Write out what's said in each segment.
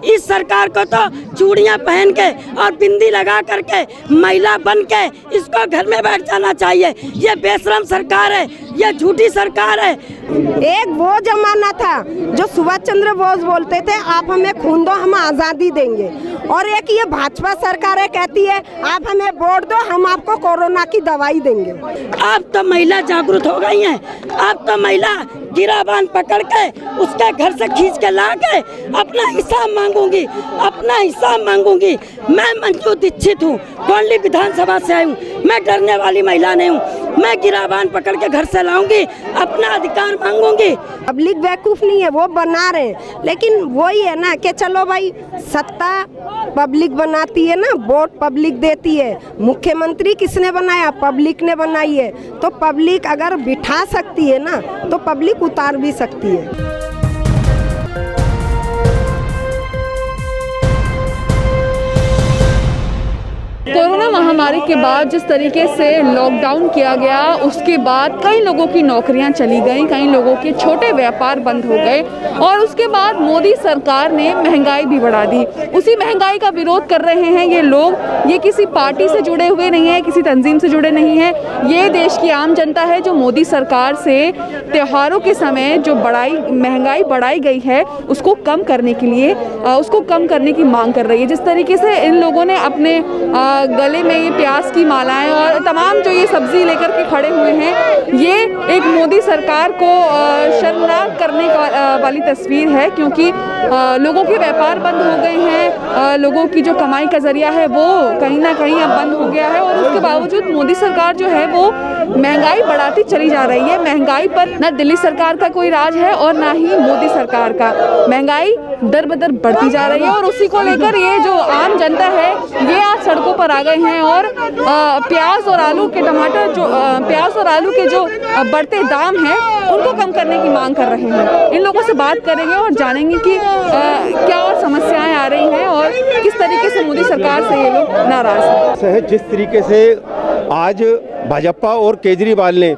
इस सरकार को तो चूड़ियां पहन के और बिंदी लगा करके महिला बन के इसको घर में बैठ जाना चाहिए। ये बेशरम सरकार है, ये झूठी सरकार है। एक वो जमाना था जो सुभाष चंद्र बोस बोलते थे आप हमें खून दो हम आज़ादी देंगे, और एक ये भाजपा सरकार है कहती है आप हमें वोट दो हम आपको कोरोना की दवाई देंगे। अब तो महिला जागरूक हो गई हैं, अब तो महिला गिराबान पकड़ के उसके घर से खींच के ला के अपना हिसाब मांगूंगी, अपना हिसाब मांगूंगी। मैं मंजू दीक्षित हूँ, कोंडली विधानसभा से आई हूँ, मैं डरने वाली महिला नहीं हूँ। मैं गिराबान पकड़ के घर से लाऊंगी, अपना अधिकार मांगूंगी। पब्लिक बेवकूफ़ नहीं है, वो बना रहे हैं, लेकिन वही है ना कि चलो भाई सत्ता पब्लिक बनाती है ना, वोट पब्लिक देती है। मुख्यमंत्री किसने बनाया? पब्लिक ने बनाई है। तो पब्लिक अगर बिठा सकती है ना तो पब्लिक उतार भी सकती है। कोरोना महामारी के बाद जिस तरीके से लॉकडाउन किया गया उसके बाद कई लोगों की नौकरियां चली गईं, कई लोगों के छोटे व्यापार बंद हो गए और उसके बाद मोदी सरकार ने महंगाई भी बढ़ा दी। उसी महंगाई का विरोध कर रहे हैं ये लोग। ये किसी पार्टी से जुड़े हुए नहीं है, किसी तंजीम से जुड़े नहीं है। ये देश की आम जनता है जो मोदी सरकार से त्योहारों के समय जो महंगाई बढ़ाई गई है उसको कम करने के लिए उसको कम करने की मांग कर रही है। जिस तरीके से इन लोगों ने अपने गले में ये प्याज की मालाएं और तमाम जो ये सब्जी लेकर के खड़े हुए हैं, ये एक मोदी सरकार को शर्मनाक करने वाली तस्वीर है, क्योंकि लोगों के व्यापार बंद हो गए हैं, लोगों की जो कमाई का जरिया है वो कहीं ना कहीं अब बंद हो गया है और उसके बावजूद मोदी सरकार जो है वो महंगाई बढ़ाती चली जा रही है। महंगाई पर न दिल्ली सरकार का कोई राज है और ना ही मोदी सरकार का। महंगाई दर बदर बढ़ती जा रही है और उसी को लेकर ये जो आम जनता है ये आज सड़कों पर आ गए हैं और प्याज और आलू के जो बढ़ते दाम हैं उनको कम करने की मांग कर रहे हैं। इन लोगों से बात करेंगे और जानेंगे कि क्या और समस्याएं आ रही हैं और किस तरीके से मोदी सरकार से ये लोग नाराज हैं। जिस तरीके से आज भाजपा और केजरीवाल ने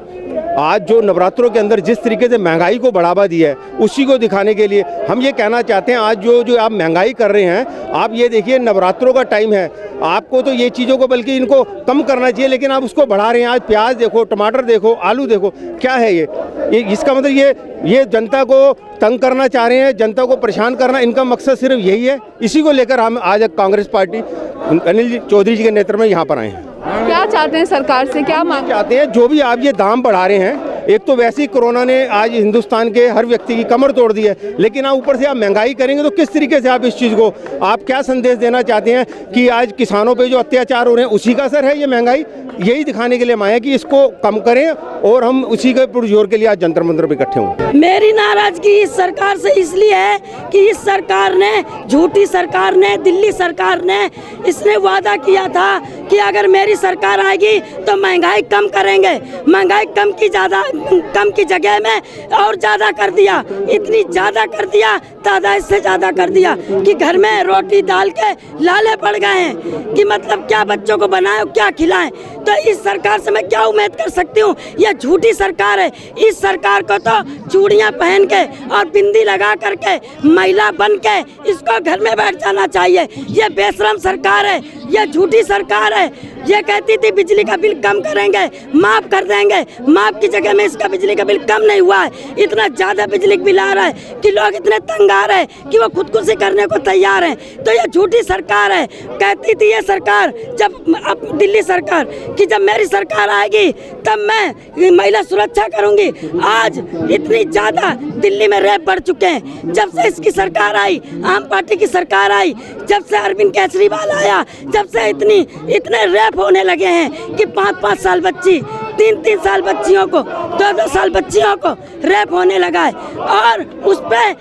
आज जो नवरात्रों के अंदर जिस तरीके से महंगाई को बढ़ावा दिया है उसी को दिखाने के लिए हम ये कहना चाहते हैं, आज जो आप महंगाई कर रहे हैं, आप ये देखिए नवरात्रों का टाइम है, आपको तो ये चीज़ों को बल्कि इनको कम करना चाहिए, लेकिन आप उसको बढ़ा रहे हैं। आज प्याज देखो, टमाटर देखो, आलू देखो, क्या है ये इसका मतलब ये जनता को तंग करना चाह रहे हैं, जनता को परेशान करना इनका मकसद सिर्फ यही है। इसी को लेकर हम आज कांग्रेस पार्टी अनिल चौधरी जी के नेतृत्व में यहाँ पर आए हैं। क्या चाहते हैं सरकार से, क्या मांग चाहते हैं? जो भी आप ये दाम बढ़ा रहे हैं, एक तो वैसे ही कोरोना ने आज हिंदुस्तान के हर व्यक्ति की कमर तोड़ दी है, लेकिन आप ऊपर से आप महंगाई करेंगे तो किस तरीके से आप इस चीज़ को आप क्या संदेश देना चाहते हैं कि आज किसानों पे जो अत्याचार हो रहे हैं उसी का असर है ये महंगाई? यही दिखाने के लिए हम आए हैं कि इसको कम करें और हम उसी के पुरजोर के लिए आज जंतर मंतर पे इकट्ठे हों। मेरी नाराजगी इस सरकार से इसलिए है कि इस सरकार ने, झूठी सरकार ने, दिल्ली सरकार ने, इसने वादा किया था कि अगर मेरी सरकार आएगी तो महंगाई कम करेंगे। महंगाई कम की जगह में और ज़्यादा कर दिया, इतनी ज़्यादा कर दिया, तादाद से ज़्यादा कर दिया कि घर में रोटी डाल के लाले पड़ गए हैं कि मतलब क्या बच्चों को बनाए क्या खिलाएं। तो इस सरकार से मैं क्या उम्मीद कर सकती हूँ? यह झूठी सरकार है। इस सरकार को तो चूड़ियां पहन के और बिंदी लगा करके महिला बन के इसको घर में बैठ जाना चाहिए। यह बेशरम सरकार है, यह झूठी सरकार है। ये कहती थी बिजली का बिल कम करेंगे, माफ कर देंगे, माफ की जगह में इसका बिजली का बिल कम नहीं हुआ है। इतना ज़्यादा बिजली का बिल आ रहा है कि लोग इतने तंग आ रहे हैं कि वो खुदकुशी करने को तैयार हैं। तो ये झूठी सरकार है। कहती थी ये सरकार, जब अब दिल्ली सरकार, कि जब मेरी सरकार आएगी तब मैं महिला सुरक्षा करूंगी। आज इतनी ज़्यादा दिल्ली में रेप बढ़ चुके हैं। जब से इसकी सरकार आई, आम पार्टी की सरकार आई, जब से अरविंद केजरीवाल आया, जब से इतने रेप होने लगे हैं कि 5-5 साल बच्ची, 3-3 साल बच्चियों को, 2-2 साल बच्चियों को रेप होने लगा है और उस पे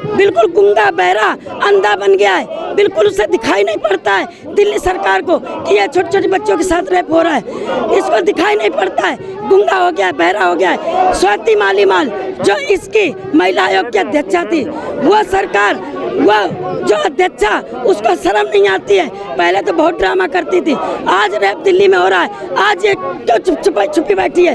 बिल्कुल गूंगा बहरा अंधा बन गया है। बिल्कुल उसे दिखाई नहीं पड़ता है दिल्ली सरकार को कि यह छोटे छोटे बच्चों के साथ रेप हो रहा है। इसको दिखाई नहीं पड़ता है, गूंगा हो गया है, बहरा हो गया है। स्वाति मालीवाल जो इसकी महिला आयोग की अध्यक्षा थी, वह सरकार, वह जो अध्यक्षा, उसको शर्म नहीं आती है। पहले तो बहुत ड्रामा करती थी, आज रेप दिल्ली में हो रहा है। आज ये क्यों छुपी बैठी है?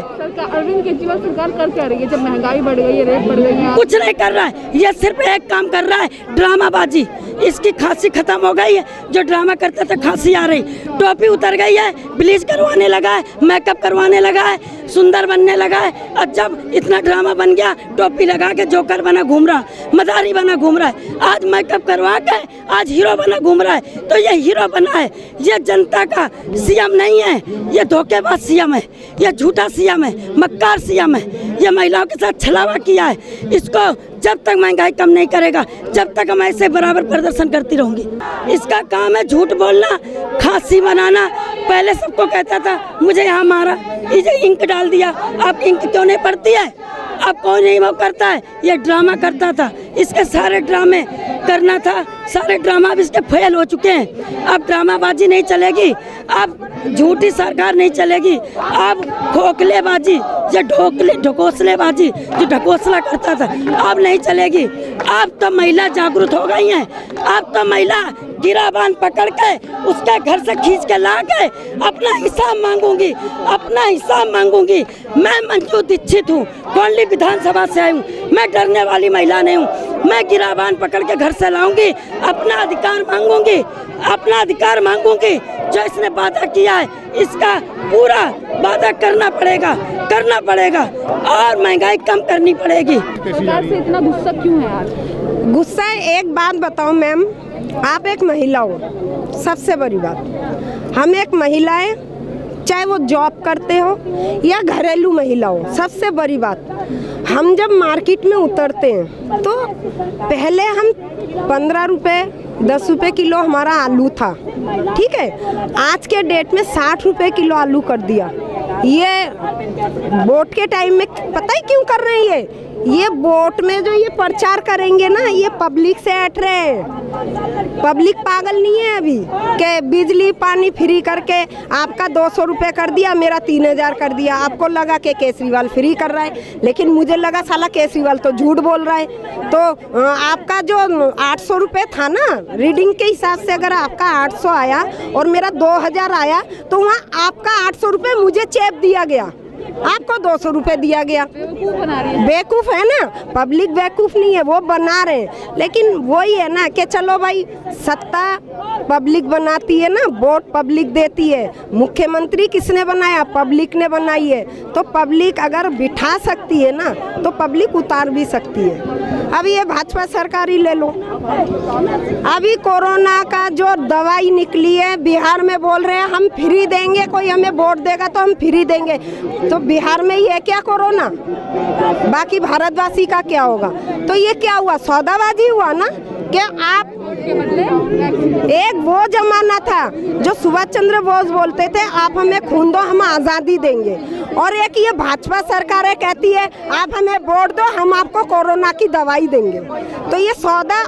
अरविंद केजरीवाल सरकार कर क्या रही है जब महंगाई बढ़ गई है, रेट बढ़ गई है? कुछ नहीं कर रहा है, ये सिर्फ एक काम कर रहा है, ड्रामाबाजी। इसकी खांसी खत्म हो गई है, जो ड्रामा करता था खांसी आ रही, टोपी उतर गई है, ब्लीच करवाने लगा है, मेकअप करवाने लगा है, सुंदर बनने लगा है। और जब इतना ड्रामा बन गया, टोपी लगा के जोकर बना घूम रहा, मदारी बना घूम रहा है, आज मेकअप करवा के आज हीरो बना घूम रहा है। तो ये हीरो बना है, ये जनता का सीएम नहीं है, ये धोखेबाज सीएम है, ये झूठा सीएम है, मक्कार सीएम है, ये महिलाओं के साथ छलावा किया है। इसको जब तक महंगाई कम नहीं करेगा, जब तक हम ऐसे बराबर प्रदर्शन करती रहूंगी। इसका काम है झूठ बोलना, खांसी बनाना। पहले सबको कहता था मुझे यहाँ मारा, इसे इंक डाल दिया, अब इंक क्यों नहीं पड़ती है, अब कौन नहीं वो करता है, ये ड्रामा करता था। इसके सारे ड्रामे करना था, सारे ड्रामा अब इसके फेल हो चुके हैं। अब ड्रामाबाजी नहीं चलेगी, अब झूठी सरकार नहीं चलेगी, अब खोखलेबाजी, ये ढकोसलेबाजी जो ढकोसला करता था अब नहीं चलेगी। अब तो महिला जागरूक हो गई हैं, अब तो महिला गिराबान पकड़ के उसके घर से खींच के ला के अपना हिसाब मांगूंगी, अपना हिसाब मांगूंगी। मैं मंजू दीक्षित हूँ, कौंडली विधानसभा से आई हूँ, मैं डरने वाली महिला नहीं हूँ। मैं गिराबान पकड़ के घर से लाऊंगी, अपना अधिकार मांगूंगी, अपना अधिकार मांगूंगी। जो इसने वादा किया है इसका पूरा वादा करना पड़ेगा और महंगाई कम करनी पड़ेगी। सरकार से इतना गुस्सा क्यों है आज? गुस्सा है, एक बात बताओ मैम, आप एक महिला हो, सबसे बड़ी बात, हम एक महिला है, चाहे वो जॉब करते हो या घरेलू महिला हो, सबसे बड़ी बात, हम जब मार्केट में उतरते हैं तो पहले हम 15 रुपए 10 रुपए किलो हमारा आलू था, ठीक है, आज के डेट में 60 रुपए किलो आलू कर दिया। ये वोट के टाइम में पता ही क्यों कर रहे हैं ये वोट में जो ये प्रचार करेंगे ना, ये पब्लिक से हट रहे हैं। पब्लिक पागल नहीं है अभी कि बिजली पानी फ्री करके आपका 200 रुपये कर दिया, मेरा 3000 कर दिया। आपको लगा कि केजरीवाल फ्री कर रहा है, लेकिन मुझे लगा साला केजरीवाल तो झूठ बोल रहा है। तो आपका जो 800 रुपये था ना, रीडिंग के हिसाब से अगर आपका 800 आया और मेरा 2000 आया, तो वहाँ आपका 800 रुपये मुझे चेप दिया गया, आपको 200 रुपये दिया गया। बेवकूफ है ना, पब्लिक बेवकूफ नहीं है, वो बना रहे हैं। लेकिन वही है ना कि चलो भाई, सत्ता पब्लिक बनाती है ना, वोट पब्लिक देती है। मुख्यमंत्री किसने बनाया? पब्लिक ने बनाई है। तो पब्लिक अगर बिठा सकती है ना, तो पब्लिक उतार भी सकती है। अभी ये भाजपा सरकार ही ले लो, अभी कोरोना का जो दवाई निकली है, बिहार में बोल रहे हैं हम फ्री देंगे, कोई हमें वोट देगा तो हम फ्री देंगे। तो बिहार में ही है क्या कोरोना? बाकी भारतवासी का क्या होगा? तो ये क्या हुआ? सौदाबाजी हुआ ना। क्या आप एक वो जमाना था जो सुभाष चंद्र बोस बोलते थे आप हमें खून दो हम आज़ादी देंगे, और एक ये भाजपा सरकार है कहती है आप हमें वोट दो हम आपको कोरोना की दवाई देंगे। तो ये सौदा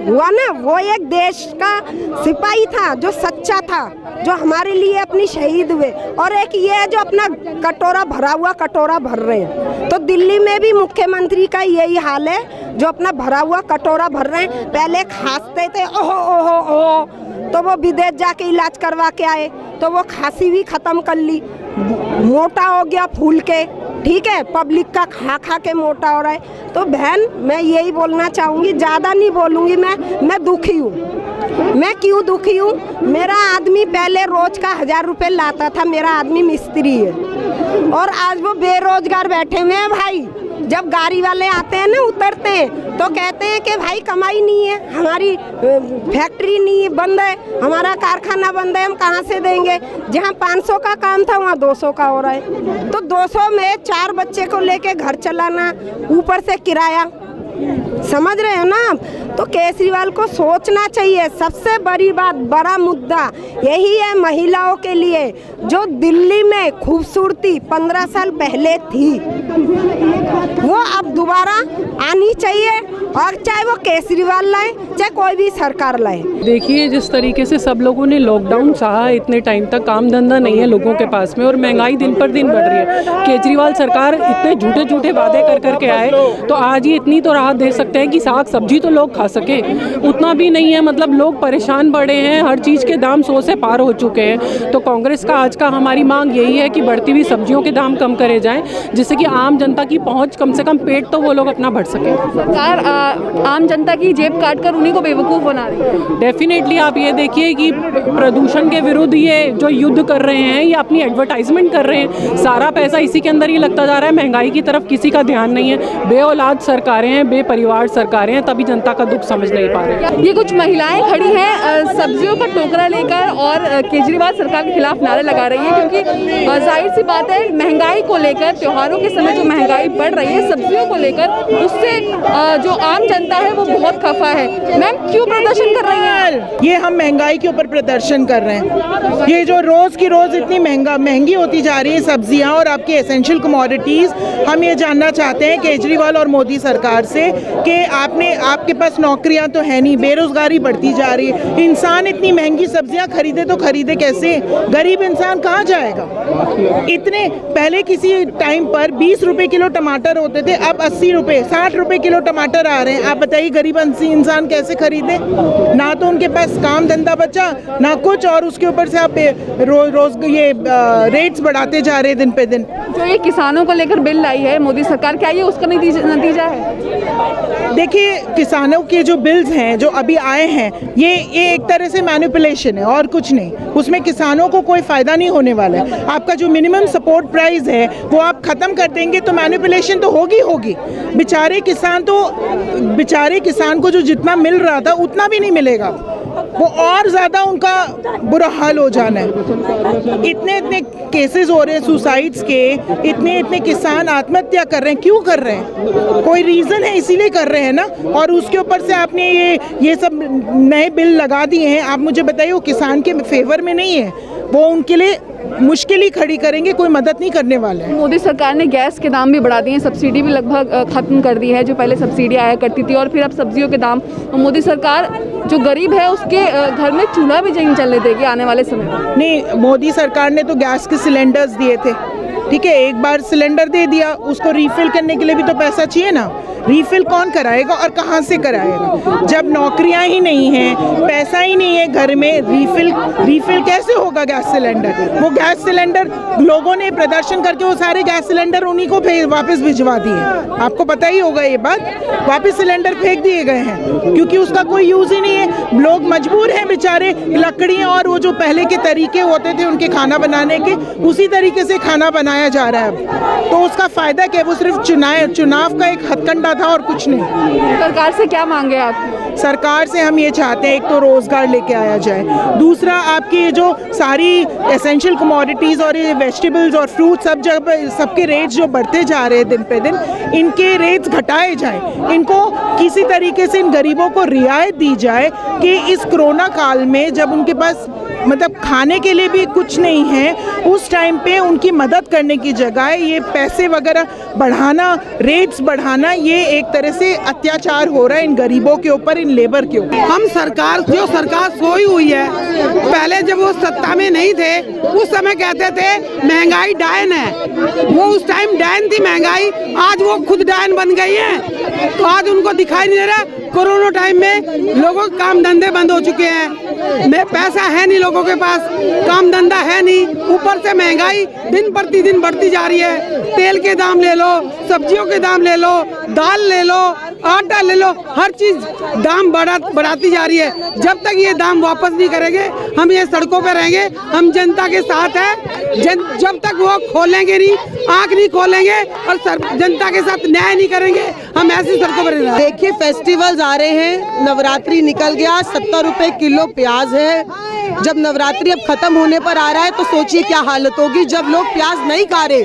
हुआ ना। वो एक देश का सिपाही था जो सच्चा था, जो हमारे लिए अपनी शहीद हुए, और एक ये है जो अपना कटोरा भरा हुआ कटोरा भर रहे हैं। तो दिल्ली में भी मुख्यमंत्री का यही हाल है, जो अपना भरा हुआ कटोरा भर रहे हैं। पहले खांसते थे ओहो ओहो ओहो, तो वो विदेश जाके इलाज करवा के आए तो वो खांसी भी खत्म कर ली, मोटा हो गया फूल के, ठीक है, पब्लिक का खा खा के मोटा हो रहा है। तो बहन मैं यही बोलना चाहूँगी, ज़्यादा नहीं बोलूँगी, मैं दुखी हूँ। मैं क्यों दुखी हूँ? मेरा आदमी पहले रोज का 1000 रुपये लाता था, मेरा आदमी मिस्त्री है, और आज वो बेरोजगार बैठे हुए हैं भाई। जब गाड़ी वाले आते हैं ना, उतरते हैं तो कहते हैं कि भाई कमाई नहीं है, हमारी फैक्ट्री नहीं बंद है, हमारा कारखाना बंद है, हम कहाँ से देंगे? जहाँ 500 का काम था वहाँ 200 का हो रहा है। तो 200 में 4 बच्चे को लेके घर चलाना, ऊपर से किराया, समझ रहे हो ना आप? तो केजरीवाल को सोचना चाहिए। सबसे बड़ी बात, बड़ा मुद्दा यही है महिलाओं के लिए, जो दिल्ली में खूबसूरती 15 साल पहले थी वो अब दोबारा आनी चाहिए, और चाहे वो केजरीवाल लाए चाहे कोई भी सरकार लाए। देखिए जिस तरीके से सब लोगों ने लॉकडाउन सहा, इतने टाइम तक काम धंधा नहीं है लोगों के पास में, और महंगाई दिन पर दिन बढ़ रही है। केजरीवाल सरकार इतने झूठे झूठे वादे कर करके आए, तो आज ये इतनी तो राहत दे सकते हैं कि साग सब्जी तो लोग खा सके, उतना भी नहीं है। मतलब लोग परेशान पड़े हैं, हर चीज़ के दाम 100 से पार हो चुके हैं। तो कांग्रेस का आज का हमारी मांग यही है कि बढ़ती हुई सब्जियों के दाम कम करे जाएं, जिससे कि आम जनता की पहुंच, कम से कम पेट तो वो लोग अपना भर सकें। सरकार आम जनता की जेब काट कर उन्हीं को बेवकूफ़ बना रही है। डेफिनेटली आप ये देखिए कि प्रदूषण के विरुद्ध ये जो युद्ध कर रहे हैं, ये अपनी एडवर्टाइजमेंट कर रहे हैं। सारा पैसा इसी के अंदर ही लगता जा रहा है, महंगाई की तरफ किसी का ध्यान नहीं है। बेऔलाद सरकारें हैं, बेपरिवार सरकारें हैं, तभी जनता का दुख समझ नहीं पा रहे। ये कुछ महिलाएं खड़ी हैं सब्जियों का टोकरा लेकर और केजरीवाल सरकार के खिलाफ नारे लगा रही है, क्योंकि जाहिर सी बात है महंगाई को लेकर, त्योहारों के समय जो महंगाई बढ़ रही है सब्जियों को लेकर, उससे जो आम जनता है वो बहुत खफा है। मैम क्यों प्रदर्शन कर रही हैं? ये हम महंगाई के ऊपर प्रदर्शन कर रहे हैं। ये जो रोज़ की रोज़ इतनी महंगी होती जा रही है सब्जियां और आपकी एसेंशियल कमोडिटीज़, हम ये जानना चाहते हैं केजरीवाल और मोदी सरकार से कि आपके पास नौकरियां तो है नहीं, बेरोजगारी बढ़ती जा रही है। इंसान इतनी महंगी सब्जियां खरीदे तो खरीदे कैसे? गरीब इंसान कहाँ जाएगा? इतने पहले किसी टाइम पर 20 रुपए किलो टमाटर होते थे, अब 80 रुपए 60 रुपए किलो टमाटर आ रहे हैं। आप बताइए गरीब इंसान कैसे खरीदे? ना तो उनके पास काम धंधा बचा ना कुछ, और उसके ऊपर से आप रोज ये रेट्स बढ़ाते जा रहे हैं दिन पे दिन। जो ये किसानों को लेकर बिल लाई है मोदी सरकार, क्या ये उसका नतीजा है? देखिए किसानों के जो बिल्स हैं जो अभी आए हैं, ये एक तरह से मैनिपुलेशन है और कुछ नहीं। उसमें किसानों को कोई फ़ायदा नहीं होने वाला है। आपका जो मिनिमम सपोर्ट प्राइस है वो आप ख़त्म कर देंगे तो मैनिपुलेशन तो होगी। बेचारे किसान को जो जितना मिल रहा था उतना भी नहीं मिलेगा, वो और ज़्यादा उनका बुरा हाल हो जाना है। इतने केसेस हो रहे हैं सुसाइड्स के, इतने किसान आत्महत्या कर रहे हैं। क्यों कर रहे हैं? कोई रीज़न है, इसीलिए कर रहे हैं ना। और उसके ऊपर से आपने ये सब नए बिल लगा दिए हैं। आप मुझे बताइए वो किसान के फेवर में नहीं है, वो उनके लिए मुश्किल ही खड़ी करेंगे, कोई मदद नहीं करने वाला है। मोदी सरकार ने गैस के दाम भी बढ़ा दिए हैं, सब्सिडी भी लगभग खत्म कर दी है, जो पहले सब्सिडी आया करती थी, और फिर अब सब्जियों के दाम। मोदी सरकार जो गरीब है उसके घर में चूल्हा भी नहीं चलने देगी आने वाले समय में। नहीं, मोदी सरकार ने तो गैस के सिलेंडर्स दिए थे, ठीक है, एक बार सिलेंडर दे दिया, उसको रिफिल करने के लिए भी तो पैसा चाहिए ना। रिफिल कौन कराएगा और कहाँ से कराएगा? जब नौकरियां ही नहीं हैं, पैसा ही नहीं है घर में, रिफिल कैसे होगा गैस सिलेंडर? वो गैस सिलेंडर लोगों ने प्रदर्शन करके वो सारे गैस सिलेंडर उन्हीं को वापस भिजवा दिए। आपको पता ही होगा ये बात, वापस सिलेंडर फेंक दिए गए हैं क्योंकि उसका कोई यूज ही नहीं है। लोग मजबूर हैं बेचारे, लकड़ियाँ और वो जो पहले के तरीके होते थे उनके खाना बनाने के, उसी तरीके से खाना बनाया जा रहा है। तो उसका फायदा क्या? वो सिर्फ चुनाव का एक हथकंडा था और कुछ नहीं। सरकार से क्या मांगे आप? सरकार से हम ये चाहते हैं, एक तो रोजगार लेके आया जाए, दूसरा आपकी ये जो सारी एसेंशियल कमोडिटीज़ और ये वेजिटेबल्स और फ्रूट सब जगह सबके रेट्स जो बढ़ते जा रहे हैं दिन पे दिन, इनके रेट्स घटाए जाए। इनको किसी तरीके से इन गरीबों को रियायत दी जाए कि इस कोरोना काल में जब उनके पास मतलब खाने के लिए भी कुछ नहीं है, उस टाइम पे उनकी मदद करने की जगह ये पैसे वगैरह बढ़ाना, रेट्स बढ़ाना, ये एक तरह से अत्याचार हो रहा है इन गरीबों के ऊपर, इन लेबर के ऊपर। हम सरकार सोई हुई है। पहले जब वो सत्ता में नहीं थे उस समय कहते थे महंगाई डायन है, वो उस टाइम डायन थी महंगाई, आज वो खुद डायन बन गई है। तो आज उनको दिखाई नहीं दे रहा। कोरोना टाइम में लोगों के काम धंधे बंद हो चुके हैं, में पैसा है नहीं लोगों के पास, काम धंधा है नहीं, ऊपर से महंगाई दिन प्रतिदिन बढ़ती जा रही है। तेल के दाम ले लो, सब्जियों के दाम ले लो, दाल ले लो, आटा ले लो, हर चीज दाम बढ़ाती जा रही है। जब तक ये दाम वापस नहीं करेंगे हम ये सड़कों पे रहेंगे। हम जनता के साथ है, जब तक वो खोलेंगे नहीं, आंख नहीं खोलेंगे और जनता के साथ न्याय नहीं करेंगे, हम ऐसी सड़कों पर रहेंगे। देखिए फेस्टिवल्स आ रहे हैं, नवरात्रि निकल गया, 70 रुपए किलो प्याज है। जब नवरात्रि अब खत्म होने पर आ रहा है तो सोचिए क्या हालत होगी। जब लोग प्याज नहीं खा रहे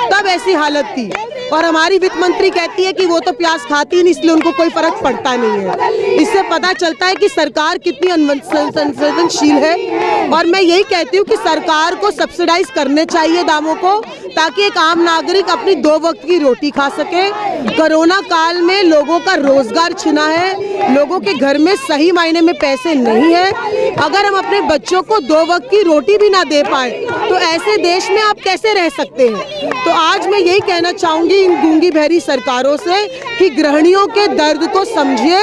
तब ऐसी हालत थी, और हमारी वित्त मंत्री कहती है कि वो तो प्याज खाती नहीं इसलिए उनको कोई फर्क पड़ता नहीं है। इससे पता चलता है कि सरकार कितनी संवेदनशील है। और मैं यही कहती हूँ कि सरकार को सब्सिडाइज करने चाहिए दामों को, ताकि एक आम नागरिक अपनी 2 वक्त की रोटी खा सके। कोरोना काल में लोगों का रोजगार छिना है, लोगों के घर में सही मायने में पैसे नहीं है। अगर हम अपने बच्चों को 2 वक्त की रोटी भी ना दे पाए तो ऐसे देश में आप कैसे रह सकते हैं? तो आज मैं यही कहना चाहूँगी इन गूंगी बहरी सरकारों से कि गृहिणियों के दर्द को समझिए,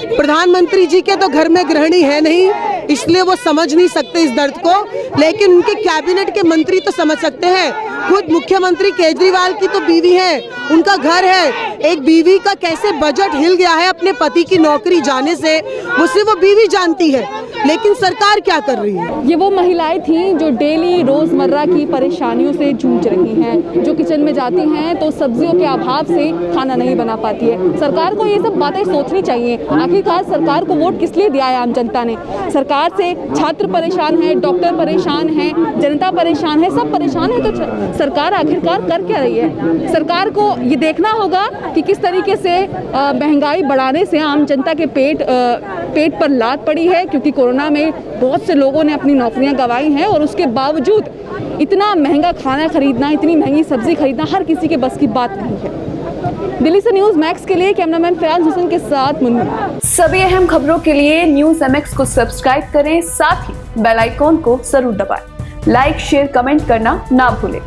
प्रधानमंत्री जी के तो घर में गृहिणी है नहीं, इसलिए वो समझ नहीं सकते इस दर्द को, लेकिन उनके कैबिनेट के मंत्री तो समझ सकते हैं। खुद मुख्यमंत्री केजरीवाल की तो बीवी है, उनका घर है। एक बीवी का कैसे बजट हिल गया है अपने पति की नौकरी जाने से, वो सिर्फ वो बीवी जानती है, लेकिन सरकार क्या कर रही है। ये वो महिलाएं थीं जो डेली रोजमर्रा की परेशानियों से जूझ रही हैं, जो किचन में जाती हैं तो सब्जियों के अभाव से खाना नहीं बना पाती है। सरकार को ये सब बातें सोचनी चाहिए। आखिरकार सरकार को वोट किस लिए दिया है आम जनता ने? सरकार से छात्र परेशान है, डॉक्टर परेशान है, जनता परेशान है, सब परेशान है, तो सरकार आखिरकार कर क्या रही है? सरकार को ये देखना होगा कि किस तरीके से महंगाई बढ़ाने से आम जनता के पेट पर लात पड़ी है, क्योंकि कोरोना में बहुत से लोगों ने अपनी नौकरियां गंवाई हैं और उसके बावजूद इतना महंगा खाना खरीदना, इतनी महंगी सब्जी खरीदना हर किसी के बस की बात नहीं है। दिल्ली से न्यूज़ मैक्स के लिए कैमरामैन फयाज हुसैन के साथ मुन्नी। सभी अहम खबरों के लिए न्यूज़ MX को सब्सक्राइब करें, साथ ही बेल आइकॉन को जरूर दबाएं। लाइक, शेयर, कमेंट करना ना भूलें।